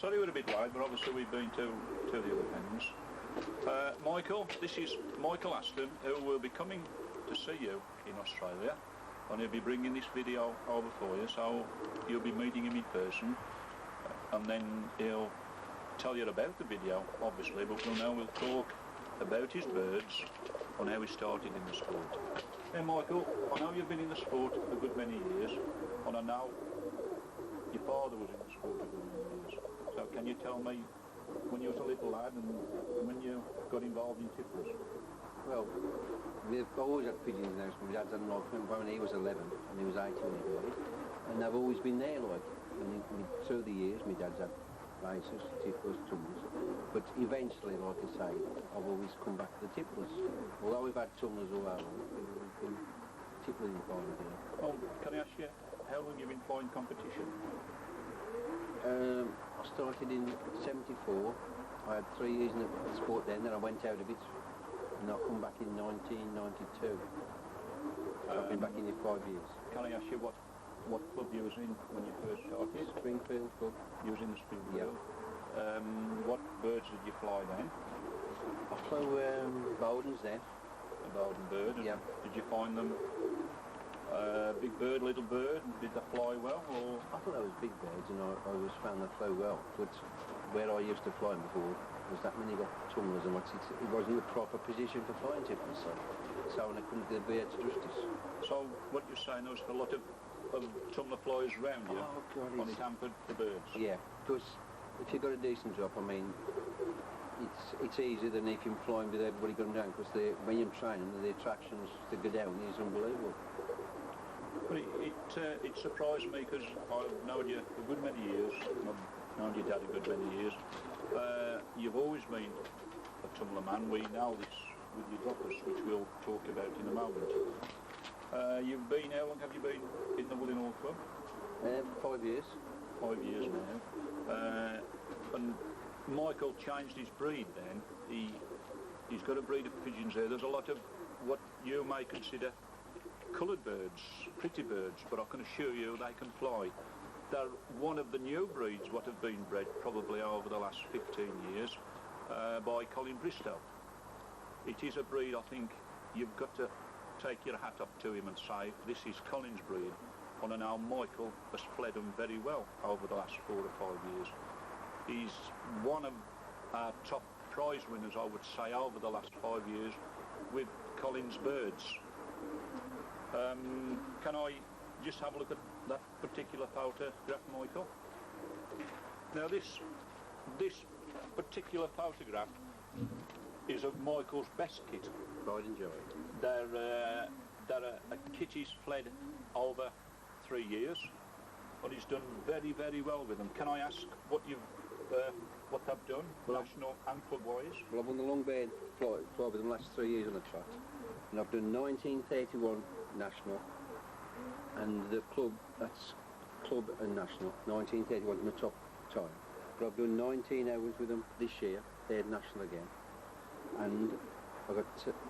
Sorry we're a bit late, but obviously we've been to the other pens. Michael, this is Michael Aston, who will be coming to see you in Australia, and he'll be bringing this video over for you, so you'll be meeting him in person, and then he'll tell you about the video, obviously, but we'll talk about his birds and how he started in the sport. Hey Michael, I know you've been in the sport a good many years, and I know your father was in the sport a good many years. So can you tell me when you was a little lad and when you got involved in tipplers? Well, we've always had pigeons in the house. My dad's had an old friend when he was 11 and he was 18 when he died. And they've always been there, like. And through the years, my dad's had races, tipplers, tumblers. But eventually, like I say, I've always come back to the tipplers. Although we've had tumblers all our life, we've been tipplers in flying here. Oh, can I ask you, how long have you been flying competition? I started in 74. I had 3 years in the sport then I went out of it. And I come back in 1992. I've been back in it 5 years. Can I ask you what club you was in when you first started? Springfield Club. You was in the Springfield? Yeah. What birds did you fly then? I flew Bowdens then. A Bowden bird? Yeah. Did you find them big bird, little bird? Did they fly well? Or? I thought they was big birds and I always found they flew well. But where I used to fly them before was that many got tumblers and it wasn't the proper position for flying tipplers, so I couldn't do the birds justice. So what you're saying, there was a lot of tumbler flies around you, oh, God, and it hampered the birds? Yeah, because if you've got a decent job, I mean, it's easier than if you're flying with everybody going down, because when you're training, the attractions to go down is unbelievable. But it surprised me, because I've known you for a good many years, and I've known your dad a good many years. You've always been a tumbler man. We know this with your droppers, which we'll talk about in a moment. You've been, how long have you been in the Woollinall Club? 5 years. 5 years now. And Michael changed his breed then. He's got a breed of pigeons there. There's a lot of what you may consider coloured birds, pretty birds, but I can assure you they can fly. They're one of the new breeds what have been bred probably over the last 15 years by Colin Bristow. It is a breed, I think you've got to take your hat up to him and say this is Colin's breed, and I know Michael has fled them very well over the last 4 or 5 years. He's one of our top prize winners, I would say, over the last 5 years with Colin's birds. Can I just have a look at that particular photograph, Michael? Now this particular photograph is of Michael's best kit. Quite enjoy. They're a kit he's fled over 3 years, but he's done very, very well with them. Can I ask what they've done, well, national and club-wise? Well, I've won the long bed fly with them the last 3 years on the trot, and I've done 1931 national, and the club, that's club and national, 1931 is my top time. But I've done 19 hours with them this year, third national again, and I got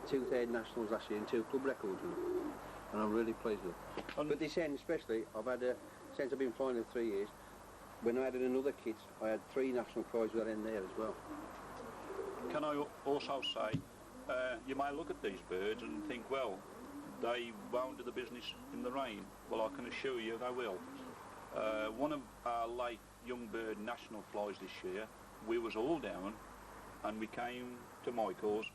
2 third nationals last year and 2 club records with them, and I'm really pleased with it. But this end especially, I've had since I've been flying in 3 years, when I added another kit, I had 3 national prizes with that end there as well. Can I also say, you may look at these birds and think, well, they won't do the business in the rain. Well, I can assure you they will. One of our late young bird national flies this year, we was all down, and we came to Michael's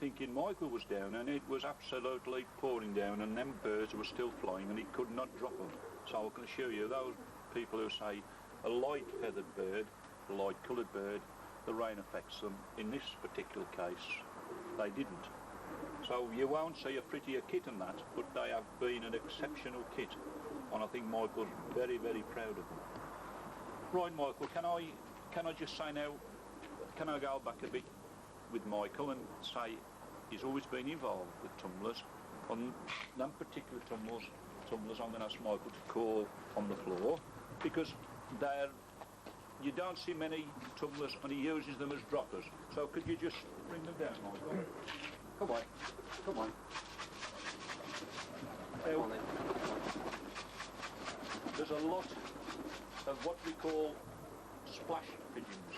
thinking Michael was down, and it was absolutely pouring down, and them birds were still flying, and he could not drop them. So I can assure you, those people who say a light feathered bird, a light coloured bird, the rain affects them. In this particular case, they didn't. So you won't see a prettier kit than that, but they have been an exceptional kit, and I think Michael's very, very proud of them. Right, Michael, can I just say now, can I go back a bit with Michael and say he's always been involved with tumblers. On them particular tumblers I'm going to ask Michael to call on the floor, because you don't see many tumblers and he uses them as droppers. So could you just bring them down, Michael? Come on. Come on. There's a lot of what we call splash pigeons.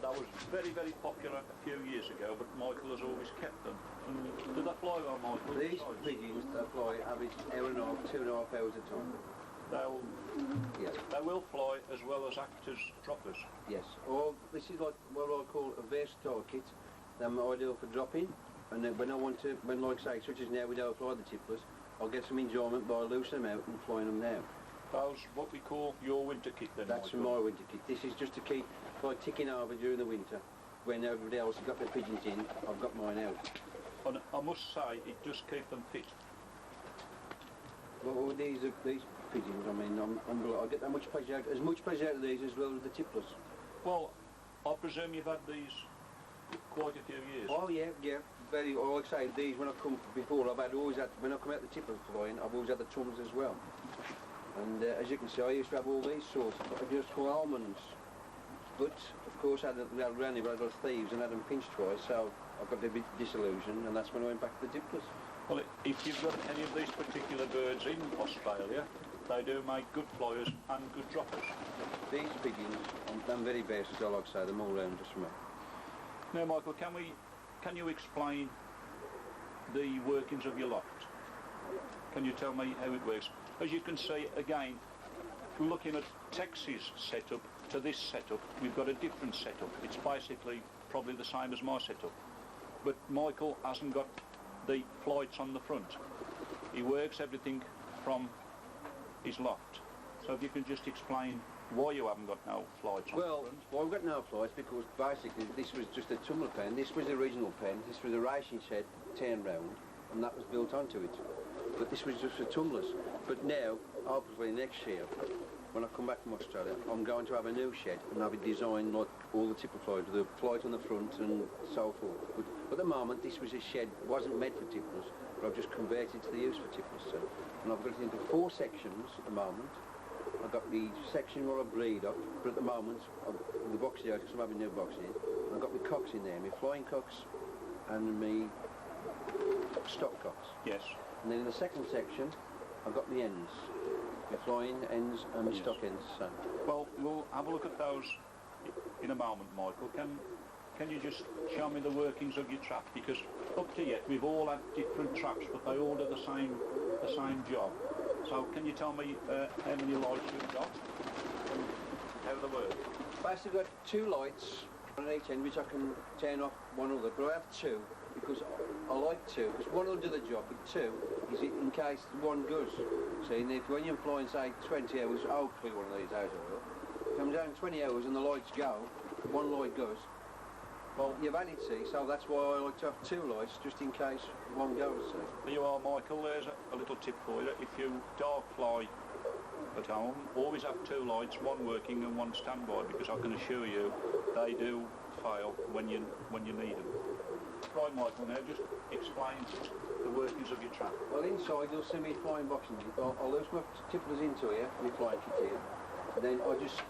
That was very, very popular a few years ago, but Michael has always kept them. And do they fly well, Michael? These pigeons, they fly average hour and a half, 2.5 hours a time. They will fly as well as act as droppers. Yes. Or this is like what I call a versatile kit. They're ideal for dropping. And then when I want to, like say, such as now we don't fly the tipplers, I'll get some enjoyment by loosing them out and flying them now. Those what we call your winter kit then, That's Michael? my winter kit. This is just to keep like ticking over during the winter. When everybody else has got their pigeons in, I've got mine out. And I must say, it does keep them fit. Well, these pigeons, I mean, I get that much pleasure out, as much pleasure out of these as well as the tipplers. Well, I presume you've had these quite a few years. Oh yeah, yeah. Very, or like I say, these when I come before, always had, when I come out the tipplers flying, I've always had the tums as well. And as you can see, I used to have all these sorts, just for almonds. But of course, I had around here, I got thieves and had them pinched twice, so I got a bit disillusioned, and that's when I went back to the tipplers. Well, if you've got any of these particular birds in Australia, they do make good flyers and good droppers. These pigeons, I'm very versatile, like I say, them all round just from me. Now, Michael, can you explain the workings of your loft? Can you tell me how it works? As you can see, again, looking at Tex's setup to this setup, we've got a different setup. It's basically probably the same as my setup. But Michael hasn't got the flights on the front. He works everything from his loft. So if you can just explain why you haven't got no flights on the front. Well, I've got no flights because basically this was just a tumbler pen. This was the original pen. This was a racing shed turned round, and that was built onto it. But this was just for tumblers. But now, hopefully next year, when I come back from Australia, I'm going to have a new shed and have it designed like all the tipper flights, with a flight on the front and so forth. But at the moment, this was a shed, wasn't meant for tippers, but I've just converted to the use for tippers. So, and I've got it into 4 sections at the moment. I've got the section where I breed up, but at the moment, the boxes out, because I'm having new boxes in, I've got my cocks in there, my flying cocks and my stock cocks. Yes. And then in the second section, I've got the ends, my flying ends and my stock ends. So. Well, we'll have a look at those in a moment, Michael. Can you just show me the workings of your trap? Because up to yet, we've all had different traps, but they all do the same job. So can you tell me how many lights you've got and how they work? Basically, I've got 2 lights on each end, which I can turn off one other, but I have 2 because I like 2, because one will do the job, but 2 is in case one goes. See, and if when you're flying, say, 20 hours, hopefully one of these days I will, if I'm down 20 hours and the lights go, one light goes, well, you've had it, see, so that's why I like to have 2 lights, just in case one goes, see. There you are, Michael. There's a little tip for you. If you dark fly at home, always have 2 lights, one working and one standby, because I can assure you they do fail when you need them. Right, Michael, now just explain the workings of your trap. Well, inside you'll see me flying boxing. I'll loose my tipplers into here, my flying kit here, and then I just,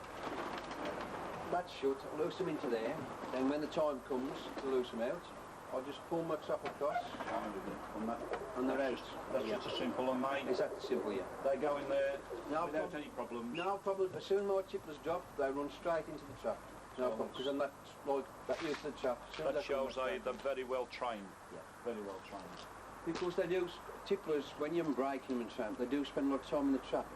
that's shut, I'll loose them into there, and when the time comes to loose them out, I'll just pull my trap across, and they're out. That's just a simple, and Is that simple, yeah? they go in there without problem. any problems. No problem. As soon as my tipplers drop, they run straight into the trap. No problem, because I'm not like that used to the trap. That shows they're very well trained. Yeah. Very well trained. Because they do, tipplers, when you're breaking them in trap, they do spend a lot of time in the trap.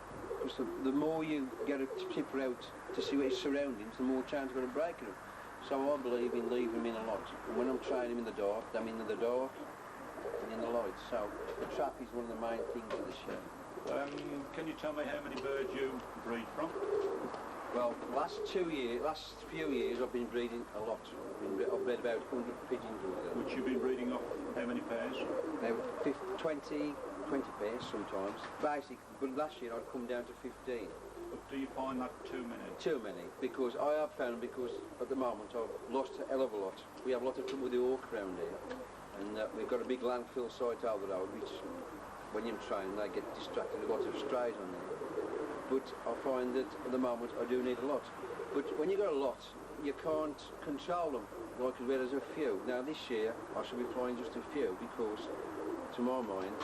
Because the more you get a tipper out to see what his surroundings, the more chance you've got of breaking them. So I believe in leaving them in a lot. And when I'm training them in the dark, I'm in the dark and in the light. So the trap is one of the main things of the show. Can you tell me how many birds you breed from? Well, last few years I've been breeding a lot. I've bred about 100 pigeons. Which you've been breeding off how many pairs? Now 20 pairs sometimes. Basically, but last year I'd come down to 15. But do you find that too many? Too many, because I have found, because at the moment I've lost a hell of a lot. We have a lot of trouble with the hawk around here, and we've got a big landfill site over the road, which when you're training they get distracted, there's lots of strays on there. But I find that at the moment I do need a lot. But when you've got a lot, you can't control them, like where there's a few. Now this year I shall be flying just a few, because to my mind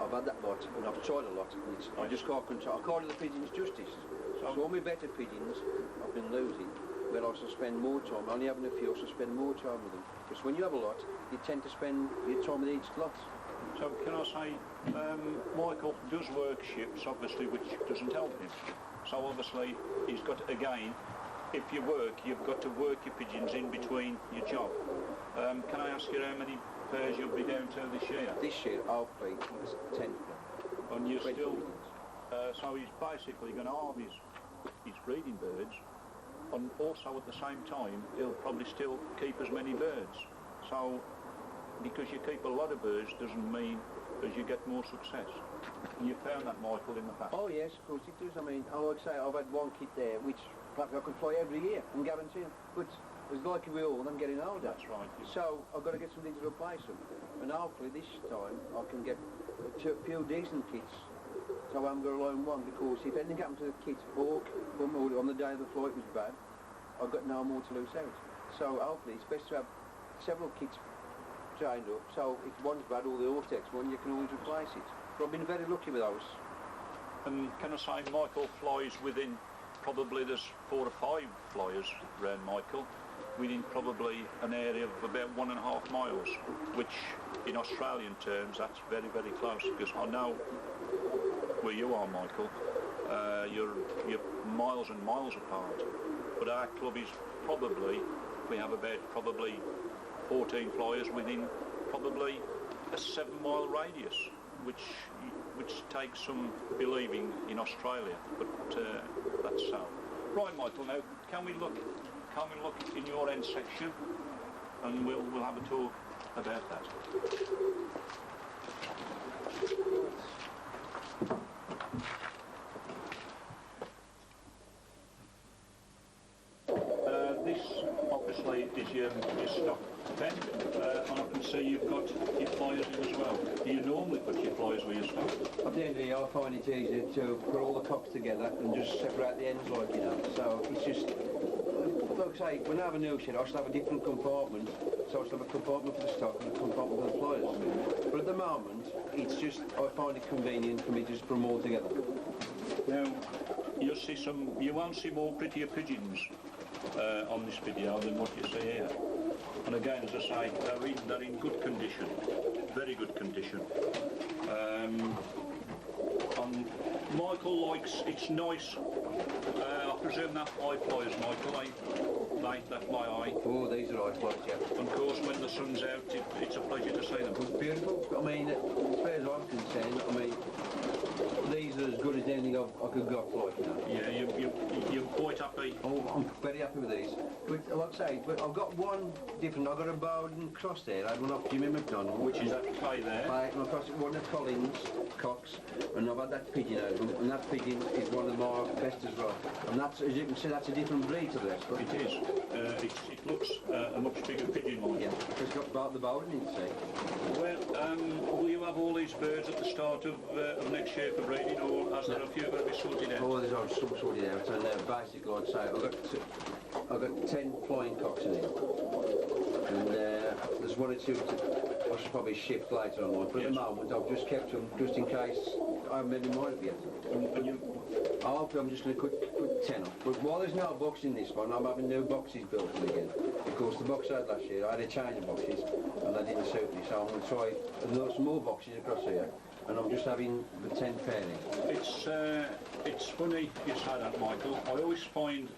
I've had that lot and I've tried a lot, and I just can't control. I can't do the pigeons justice. So all my better pigeons I've been losing, where I shall spend more time. Only having a few, I shall spend more time with them. Because when you have a lot, you tend to spend your time with each lot. So can I say, Michael does work shifts, obviously, which doesn't help him. So obviously, he's got, again, if you work, you've got to work your pigeons in between your job. Can I ask you how many pairs you'll be down to this year? This year, hopefully, it's 10. And you're still, so he's basically going to halve his breeding birds, and also at the same time, he'll probably still keep as many birds. So, because you keep a lot of birds doesn't mean as you get more success. And you found that, Michael, in the past? Oh yes, of course it does. I mean, I would say I've had one kit there which perhaps I could fly every year, I'm guaranteeing. But it's like we all, I'm getting older. That's right. Yeah. So I've got to get something to replace them. And hopefully this time I can get a few decent kits. So I'm going to loan one, because if anything happened to the kit or on the day of the flight was bad, I've got no more to lose out. So hopefully it's best to have several kits trained up, so if one's bad or the Vortex one, you can always replace it. But I've been very lucky with those. And can I say, Michael flies within, probably there's 4 or 5 flyers around Michael, within probably an area of about 1.5 miles, which in Australian terms, that's very, very close, because I know where you are, Michael. You're miles and miles apart, but our club is probably, we have about probably 14 flyers within probably a 7-mile radius, which takes some believing in Australia, but that's so. Right, Michael. Now, can we look in your end section, and we'll have a talk about that. This obviously is your stock pen, and I can see you've got your flyers in as well. Do you normally put your flyers where you stock? At the end of the day, I find it easier to put all the cocks together and just separate the ends, like, you know. So it's just, like I say, when I have a new shed, I should have a different compartment. So I should have a compartment for the stock and a compartment for the flyers. But at the moment, it's just, I find it convenient for me to just put them all together. Now, you won't see more prettier pigeons on this video than what you see here. And again, as I say, they're in good condition, very good condition. And Michael likes, it's nice, I presume that fly flies, Michael, that fly eye. Oh, these are high flies, yeah. And of course, when the sun's out, it's a pleasure to see them. It's beautiful. I mean, as far as I'm concerned, I mean, these are as good as anything I could go fly, you know. Yeah, you're quite happy. Oh, I'm very happy with these. But like I say, but I've got one different. I've got a Bowden cross there. I had one off Jimmy McDonald. Which is that play there? And I've got one of Collins, Cox, and I've had that pigeon over them, and that pigeon is one of my best as well. And that's, as you can see, that's a different breed to the rest. But it is. It looks a much bigger pigeon line. Yeah, it's got the Bowden in, see. Well, will you have all these birds at the start of next year for breeding, or has there a few got to be sorted out? Oh, there's some sorted out, and basically, I'd say I've got 10 flying cocks in here, and there's one or two I should probably shift later on, but at the moment I've just kept them just in case I haven't made my mind up yet. I'm just going to put 10 up. But while there's no box in this one, I'm having new boxes built in again. Of course, the box I had last year, I had a change of boxes, and they didn't suit me, so I'm going to try some more boxes across here, and I'm just having the 10 pairing. It's funny you say that, Michael. I always find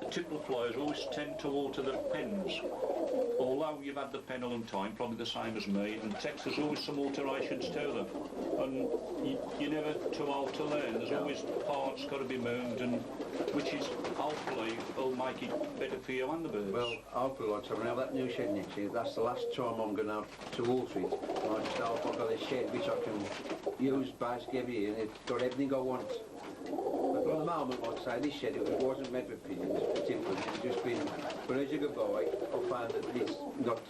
the Tippler flyers always tend to alter their pens. Although you've had the pen a long time, probably the same as me, and text, there's always some alterations to them. And you're never too old to learn. There's always parts got to be moved, and which is hopefully will make it better for you and the birds. Well, hopefully, like I said, when I have that new shed next year, that's the last time I'm going to have to alter it. And I just hope I've got a shed which I can use basically every year, and it's got everything I want. But at the moment, like I say, this shed, it wasn't meant for pigeons, for Tipplers. It's just been, but as you go by, I found that it's not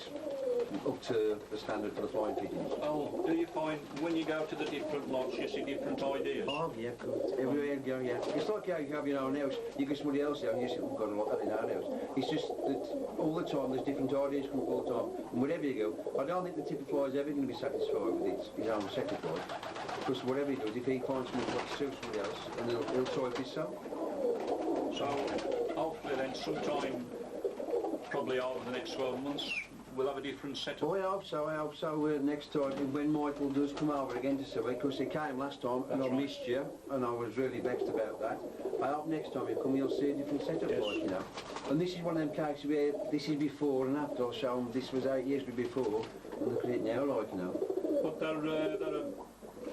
up to the standard for the flying pigeons. Oh, do you find when you go to the different lots, you see different ideas? Oh, yeah, good. Everywhere you go, yeah. It's like how you have your own house. You get somebody else out and you say, we've got a lot of that in our house. It's just that all the time, there's different ideas come up all the time. And wherever you go, I don't think the Tipper fly is ever going to be satisfied with his own second fly. Because whatever he does, if he finds something that suits somebody else, and he'll try it himself. So, hopefully then, sometime, probably over the next 12 months, we'll have a different setup. Oh, I hope so. Next time, when Michael does come over again to see me, because he came last time and I missed you, and I was really vexed about that. I hope next time you come, you'll see a different setup, like, you know. And this is one of them cases where this is before and after. I'll show them this was 8 years before, and look at it now, like, you know. But they're a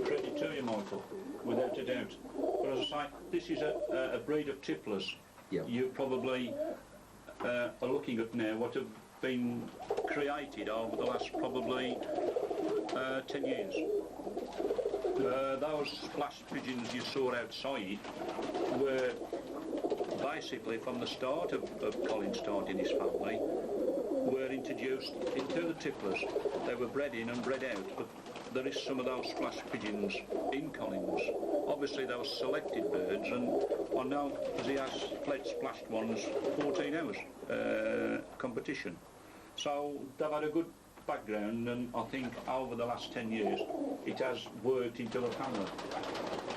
credit to you, Michael, without a doubt. But as I say, this is a breed of Tipplers. Yeah. You probably are looking at now what have been created over the last probably 10 years. Those splash pigeons you saw outside were basically from the start of Colin starting his family, were introduced into the Tipplers. They were bred in and bred out, but there is some of those splash pigeons in Collins. Obviously they were selected birds, and I know as he has fled splashed ones 14 hours competition. So they've had a good background, and I think over the last 10 years it has worked into the family.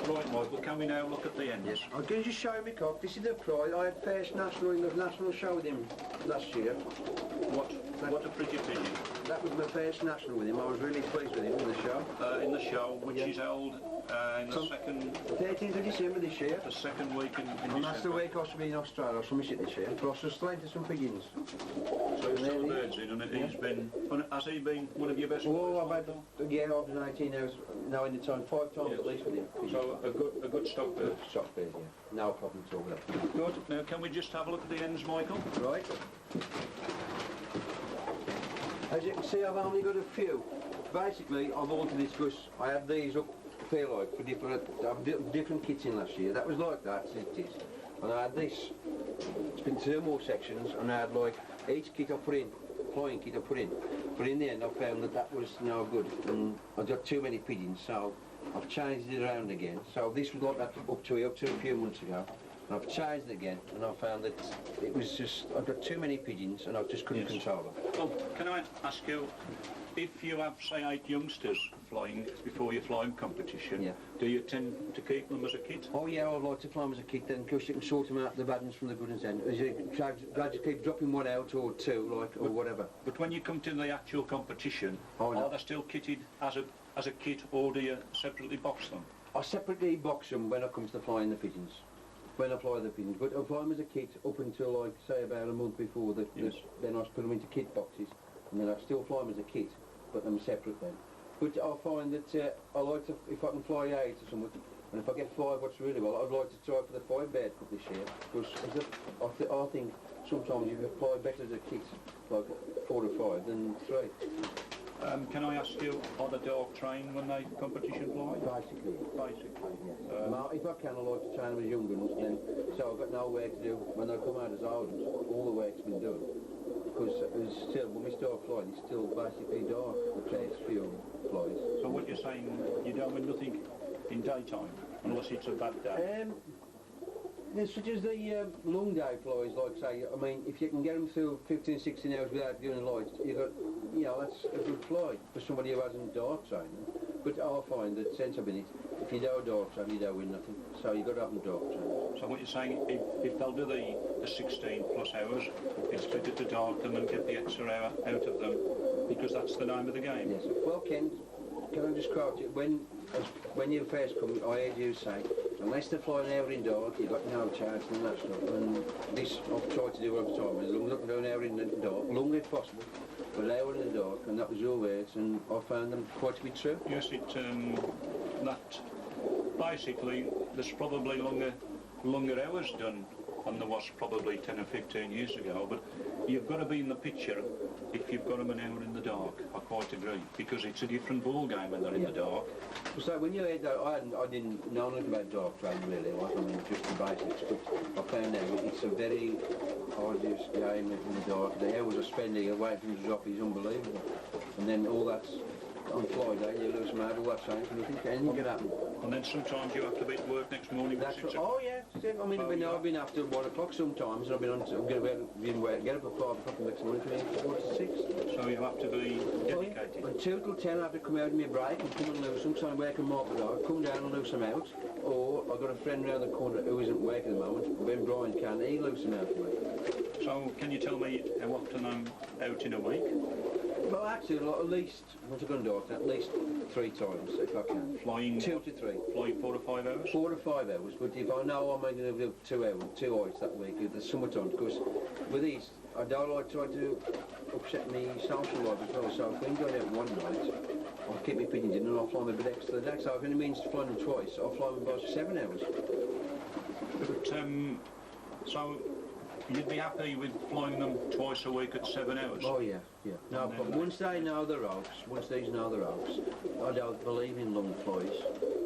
Right, Michael, can we now look at the ends? Yes. I'm going to just show you my cock. This is the prize. I had first national in the national show with him last year. What a pretty pigeon. That was my first national with him. I was really pleased with him in the show. In the show, which is held in the second... 13th of December this year. The second week in December. And that's the week I should be in Australia. I shall miss it this year. But I shall still enter some pigeons. So he's still birds in, and he's been... Has he been one of your best birds? Oh, I've been 18 hours now in the time, 5 times at least with him. So a good stock bird. Stock bird, yeah. No problem at all with that. Good. Now can we just have a look at the ends, Michael? Right. As you can see, I've only got a few. Basically, I've altered this because I had these up, feel like, for different kits in last year. That was like that, as it is. And I had this. It's been 2 more sections, and I had like each kit I put in, flying kit I put in. But in the end, I found that was no good, and I got too many pigeons, so I've changed it around again. So this was like that up to a few months ago. And I've changed it again, and I found that it was just, I've got too many pigeons, and I just couldn't control them. Well, can I ask you, if you have, say, 8 youngsters flying before your flying competition, do you tend to keep them as a kit? Oh yeah, I'd like to fly them as a kit then, because you can sort them out, the bad ones from the good ones then. As you gradually keep dropping one out or 2, like, or whatever. But when you come to the actual competition, are they still kitted as a kit, or do you separately box them? I separately box them when I come to flying the pigeons. When I fly the pigeons, but I fly them as a kit up until, like, say about a month before then I put them into kit boxes, and then I still fly them as a kit, but I'm separate then. But I find that I like to, if I can fly 8 or something, and if I get 5 what's really well, I'd like to try for the 5 bird cup this year, because I think sometimes you can fly better as a kit, like 4 or 5 than 3. Can I ask you, are the dog trained when they competition fly? Basically. Basically. If I can, I like to train them as young ones, then, so I've got no work to do. When they come out as old ones, all the work's been done. Because still, when we start flying, it's still basically dark, the place for young flies. So what you're saying, you don't win nothing in daytime, unless it's a bad day? Such as the long day flies, like say, I mean, if you can get them through 15, 16 hours without doing lights, that's a good fly for somebody who hasn't dark training. But I find that since I've been it, if you don't dark train, you don't win nothing. So you've got to have them dark training. So what you're saying, if they'll do the 16 plus hours, it's better to dark them and get the extra hour out of them, because that's the name of the game? Yes. Well, Ken, can I just quote you? When you first come, I heard you say, unless they fly an hour in dark, you've got no chance in the national. And this I've tried to do all the time, as long as I can do an hour in the dark, longer if possible, but an hour in the dark, and that was your words, and I found them quite to be true. Yes, that basically, there's probably longer hours done than there was probably 10 or 15 years ago, but you've got to be in the picture if you've got them an hour in the dark. I quite agree, because it's a different ball game when they're in the dark. So when you heard that, I didn't know nothing about dark training really, I mean just the basics, but I found out it's a very arduous game in the dark. The hours I spending away from the drop is unbelievable, and then all that's on Friday, you lose them out of what's saying, nothing, anything could happen. And then sometimes you have to be at work next morning at That's 6 right. Oh yeah, I mean, I've been after 1 o'clock sometimes, and I've been on to get up at 5 o'clock the next morning, come in 4 to 6. So you have to be dedicated. And 2 till 10 I have to come out in my break and come and lose them, so I'm working more for that, come down and lose them out. Or I've got a friend round the corner who isn't working at the moment, when Brian can, he lose them out for me. So can you tell me how often I'm out in a week? Well, actually, like, at least, once I've gone dark, at least 3 times, if I can. Flying? 2 to 3. Flying 4 or 5 hours? 4 to 5 hours, but if I know I'm only going to do 2 hours, 2 hours that week, in the summertime, because with these, I don't like trying to upset me social life as well, so if I'm going out one night, I'll keep my pigeons in and I'll fly them a bit extra the next. So if it means flying them twice, I'll fly them about 7 hours. But, so you'd be happy with flying them twice a week at 7 hours? Oh yeah, yeah. No, but once they know the ropes, I don't believe in long flies.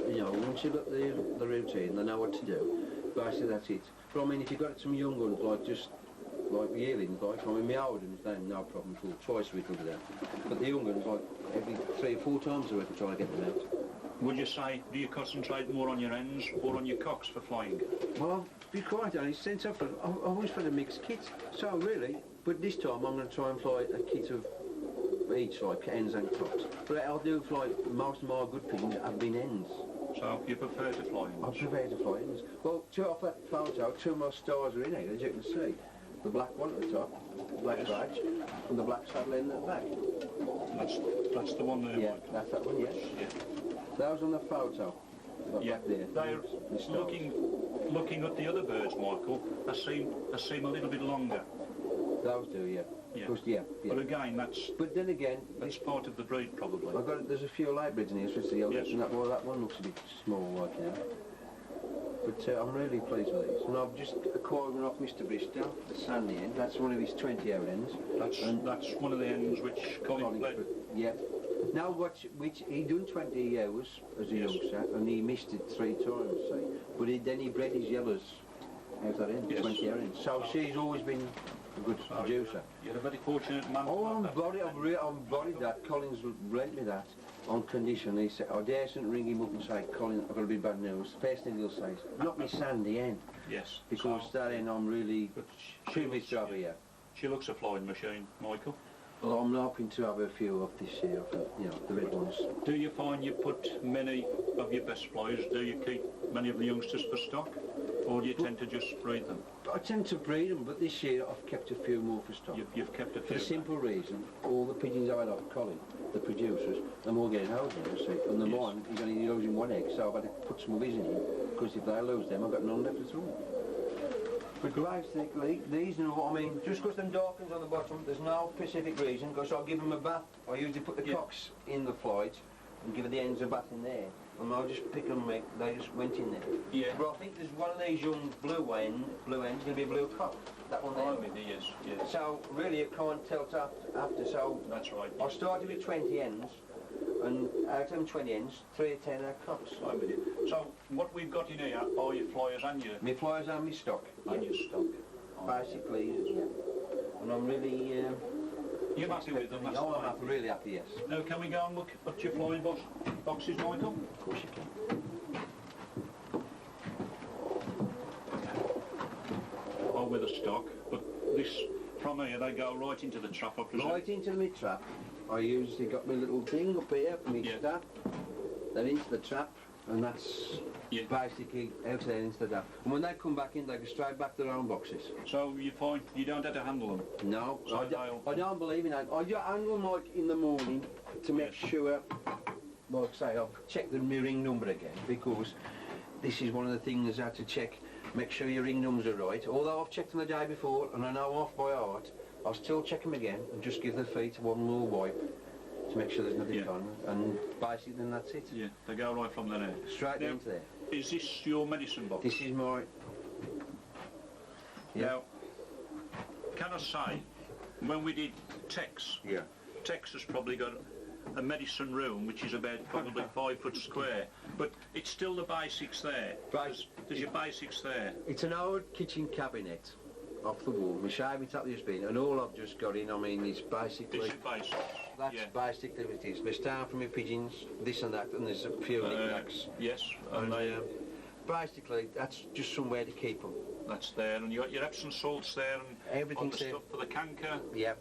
You know, once you've got the routine, they know what to do. Basically that's it. But I mean, if you've got some young ones, like just like yearlings, like, I mean, my old ones, then no problem at all. Twice a week I'll do that. But the young ones, like, every 3 or 4 times a week I try to get them out. Would you say, do you concentrate more on your ends or on your cocks for flying? Well, to be quite honest, since I've always had a mixed kit. So really, but this time I'm going to try and fly a kit of each, like ends and cocks. But I'll do fly, most of my good pigeons have been ends. So you prefer to fly ends? I prefer to fly ends. Well, off that photo, 2 of my stars are in here, as you can see. The black one at the top, the black badge, and the black saddle end at the back. That's the one there, Yeah, Mike? that's that one, yes. Yeah. That was on the photo. Yeah, Back there. they're The stars. looking at the other birds, Michael. They seem a little bit longer. Those do, yeah. Yeah. Because, yeah. But again, that's then again, part of the breed, probably. there's a few light breeds in here, so it's the eldest, Yes. and that one looks a bit small, like, you know. But I'm really pleased with these. And I've just acquired one off Mr. Bristow, the sandy end. That's one of his 20-hour ends. That's one of the ends which Colin played. Yeah. Now, which he done 20 hours as a youngster, and he missed it 3 times, see. But then he bred his yellows out that end, 20-hour end. So she's always been a good producer. You're a very fortunate man. Oh, I'm bodied that. Colin's lent me that on condition. He said, I daresn't ring him up and say, Colin, I've got a bit bad news. First thing he'll say is, not me sandy end. Yes. Because that end I'm really privileged to have here. She looks a flying machine, Michael. Well, I'm hoping to have a few of this year, the red ones. Do you find you put many of your best flyers, do you keep many of the youngsters for stock? Or do you tend to just breed them? I tend to breed them, but this year I've kept a few more for stock. You've kept a few? For the simple reason, all the pigeons I had off Colin, the producers, they're all getting older, you see. And the mine, he's only losing 1 egg, so I've had to put some of his in him, because if they lose them, I've got none left at all. But basically, these are what I mean, just because them darkens on the bottom, there's no specific reason, because I'll give them a bath. I usually put the cocks in the flight and give the ends a bath in there. And I'll just pick them, they just went in there. Yeah. But I think there's one of these young blue ends going to be a blue cock. That one there. Oh, yes. So really you can't tell after, so... That's right. I started with 20 ends, and out of them 20 ends, 3 or 10 are cocks. I'm with you. So what we've got in here are your flyers and your... My flyers and my stock. And your stock. Basically, yeah. And I'm really... You're happy with them? Oh, I'm really happy, yes. Now, can we go and look at your flying boxes, Michael? Of course you can. Oh, with a stock, but this, from here, they go right into the trap, I presume? Right into my trap. I usually got my little thing up here for my strap. Then into the trap, and that's basically out there into the trap. And when they come back in, they go straight back to their own boxes. So you find you don't have to handle them? No, so I don't believe in that. I just handle them like in the morning to make sure, like say, I've checked the my ring number again, because this is one of the things I had to check, make sure your ring numbers are right. Although I've checked them the day before and I know off by heart, I'll still check them again and just give the feet one more wipe to make sure there's nothing on, and basically then that's it. Yeah, they go right from there. Straight into there. Is this your medicine box? This is my... Now, can I say, when we did Tex, Tex has probably got a medicine room which is about probably 5 foot square, but it's still the basics there. There's your basics there. It's an old kitchen cabinet off the wall. My shaving tap has been, and all I've just got in, I mean, is basically... This is basics. That's yeah. basically what it is. We start from your pigeons, this and that, and there's a few knickknacks. Yes, And basically, that's just somewhere to keep them. that's there, and you got your Epsom salts there, and all Everything's the there. stuff for the canker. Yeah.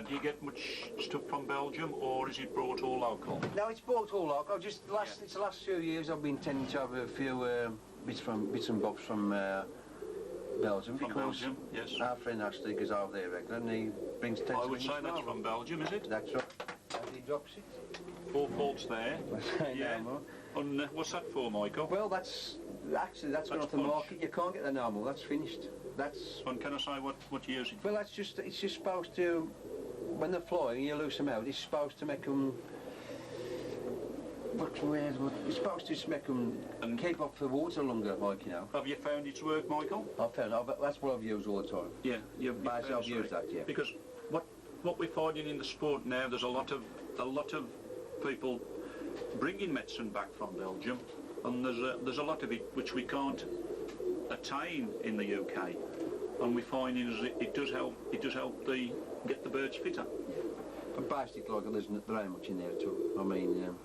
Do you get much stuff from Belgium, or is it brought all local? No, it's bought all local. It's the last few years I've been tending to have a few bits and bobs from Belgium. From because Belgium, yes. our friend Ashley goes over there regular and he brings 10 I would say that's from Belgium, is it? That's right. And he drops it. 4 ports there. Yeah. No more. And what's that for, Michael? Well, that's gone off the punch. market. You can't get that no more. That's finished. That's And can I say what you use it for? well, it's just supposed to, when they're flying, you loose them out. It's supposed to make them. It's supposed to just make them And keep up the water longer, like, you know. have you found its work, Michael? That's what I've used all the time. Yeah, you've Basically, found I've its used work. that, yeah. Because what we're finding in the sport now, there's a lot of people bringing medicine back from Belgium, and there's a lot of it which we can't attain in the UK, and we're finding is it does help get the birds fitter. But basically, like, there ain't much in there at all. I mean,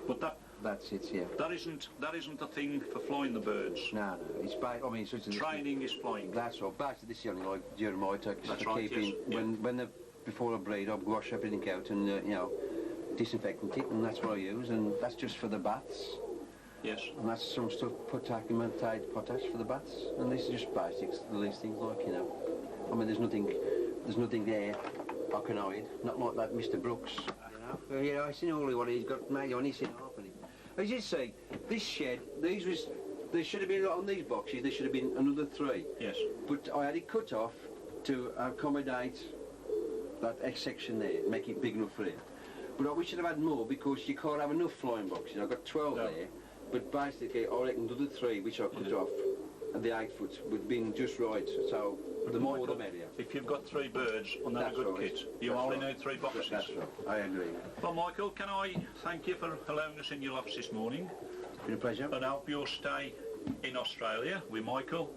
But that's it, yeah. that isn't a thing for flying the birds. No, it's Training is flying. That's right. Basically, this is only like during my time. That's right, Keeping, yes, when before I breed, I wash everything out and you know, disinfectant it, and that's what I use, and that's just for the bats. Yes. And that's some stuff, potash for the bats, and this is just basics, the least things, like, you know. I mean, there's nothing there I can hide, not like that Mr. Brooks. You know, I seen all what he's got made on, he's seen half of it. As you say, this shed, they should have been on these boxes, there should have been another 3. Yes. But I had it cut off to accommodate that X section there, make it big enough for it. But we should have had more because you can't have enough flying boxes. I've got 12 there, but basically I reckon the other 3 which I cut off at the 8 foot would have been just right. So the more the merrier. If you've got 3 birds on that good right. kit, you That's only right. need 3 boxes. That's right. I agree. Well, Michael, can I thank you for allowing us in your office this morning, It's been a pleasure. and I hope your stay in Australia with Michael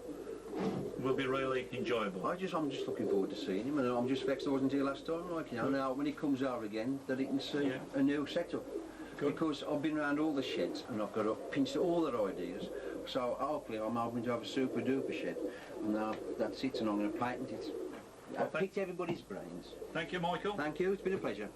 will be really enjoyable. I'm just looking forward to seeing him, and I'm just vexed I wasn't here last time, like, you know. Now when he comes over again, that he can see a new setup. Good. Because I've been around all the sheds and I've got to pinch all their ideas. So hopefully I'm hoping to have a super duper shed. And now that's it, and I'm going to patent it. I've picked everybody's brains. Thank you, Michael. Thank you, it's been a pleasure.